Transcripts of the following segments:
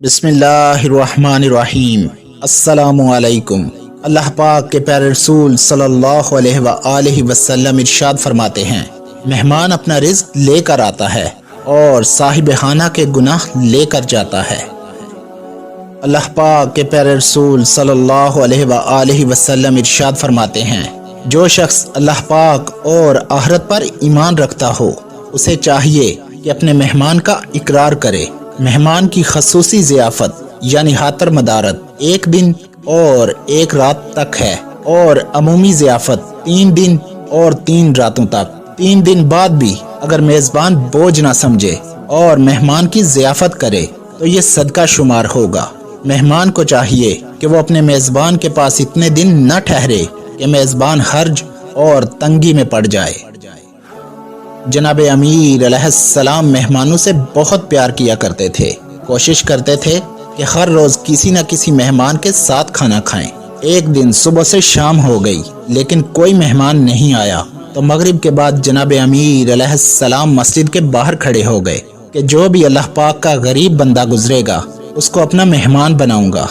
بسم اللہ الرحمن الرحیم۔ السلام علیکم۔ اللہ پاک کے پیارے رسول صلی اللہ علیہ وآلہ وسلم ارشاد فرماتے ہیں، مہمان اپنا رزق لے کر آتا ہے اور صاحب خانہ کے گناہ لے کر جاتا ہے۔ اللہ پاک کے پیارے رسول صلی اللہ علیہ وآلہ وسلم ارشاد فرماتے ہیں، جو شخص اللہ پاک اور آخرت پر ایمان رکھتا ہو اسے چاہیے کہ اپنے مہمان کا اقرار کرے۔ مہمان کی خصوصی ضیافت یعنی خاطر مدارت 1 دن اور 1 رات تک ہے، اور عمومی ضیافت 3 دن اور 3 راتوں تک۔ 3 دن بعد بھی اگر میزبان بوجھ نہ سمجھے اور مہمان کی ضیافت کرے تو یہ صدقہ شمار ہوگا۔ مہمان کو چاہیے کہ وہ اپنے میزبان کے پاس اتنے دن نہ ٹھہرے کہ میزبان حرج اور تنگی میں پڑ جائے۔ جناب امیر علیہ السلام مہمانوں سے بہت پیار کیا کرتے تھے، کوشش کرتے تھے کہ ہر روز کسی نہ کسی مہمان کے ساتھ کھانا کھائیں۔ ایک دن صبح سے شام ہو گئی لیکن کوئی مہمان نہیں آیا تو مغرب کے بعد جناب امیر علیہ السلام مسجد کے باہر کھڑے ہو گئے کہ جو بھی اللہ پاک کا غریب بندہ گزرے گا اس کو اپنا مہمان بناؤں گا۔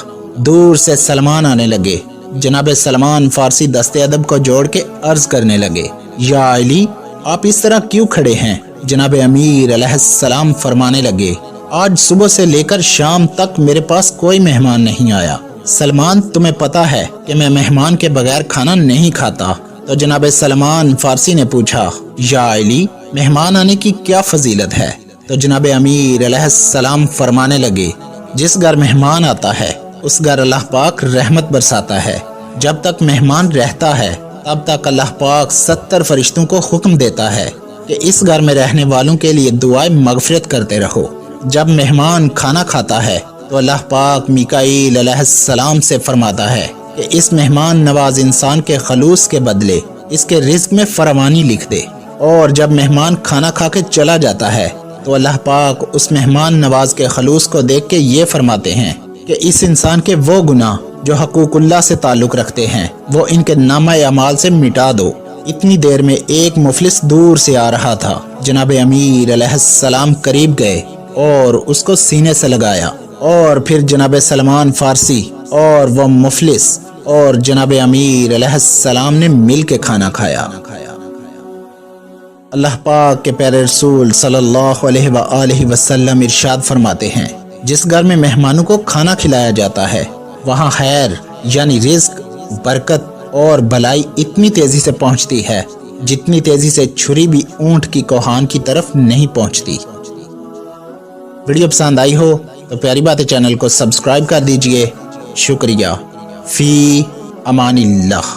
دور سے سلمان آنے لگے۔ جناب سلمان فارسی دست ادب کو جوڑ کے عرض کرنے لگے، یا علی، آپ اس طرح کیوں کھڑے ہیں؟ جناب امیر علیہ السلام فرمانے لگے، آج صبح سے لے کر شام تک میرے پاس کوئی مہمان نہیں آیا۔ سلمان، تمہیں پتہ ہے کہ میں مہمان کے بغیر کھانا نہیں کھاتا۔ تو جناب سلمان فارسی نے پوچھا، یا علی، مہمان آنے کی کیا فضیلت ہے؟ تو جناب امیر علیہ السلام فرمانے لگے، جس گھر مہمان آتا ہے اس گھر اللہ پاک رحمت برساتا ہے۔ جب تک مہمان رہتا ہے تب تک اللہ پاک 70 فرشتوں کو حکم دیتا ہے کہ اس گھر میں رہنے والوں کے لیے دعائیں مغفرت کرتے رہو۔ جب مہمان کھانا کھاتا ہے تو اللہ پاک میکائیل علیہ السلام سے فرماتا ہے کہ اس مہمان نواز انسان کے خلوص کے بدلے اس کے رزق میں فراوانی لکھ دے۔ اور جب مہمان کھانا کھا کے چلا جاتا ہے تو اللہ پاک اس مہمان نواز کے خلوص کو دیکھ کے یہ فرماتے ہیں کہ اس انسان کے وہ گناہ جو حقوق اللہ سے تعلق رکھتے ہیں وہ ان کے نامہ اعمال سے مٹا دو۔ اتنی دیر میں ایک مفلس دور سے آ رہا تھا۔ جناب امیر علیہ السلام قریب گئے اور اس کو سینے سے لگایا، اور پھر جناب سلمان فارسی اور وہ مفلس اور جناب امیر علیہ السلام نے مل کے کھانا کھایا۔ اللہ پاک کے پیارے رسول صلی اللہ علیہ وآلہ وسلم ارشاد فرماتے ہیں، جس گھر میں مہمانوں کو کھانا کھلایا جاتا ہے وہاں خیر یعنی رزق، برکت اور بھلائی اتنی تیزی سے پہنچتی ہے جتنی تیزی سے چھری بھی اونٹ کی کوہان کی طرف نہیں پہنچتی۔ ویڈیو پسند آئی ہو تو پیاری باتیں چینل کو سبسکرائب کر دیجئے۔ شکریہ۔ فی امان اللہ۔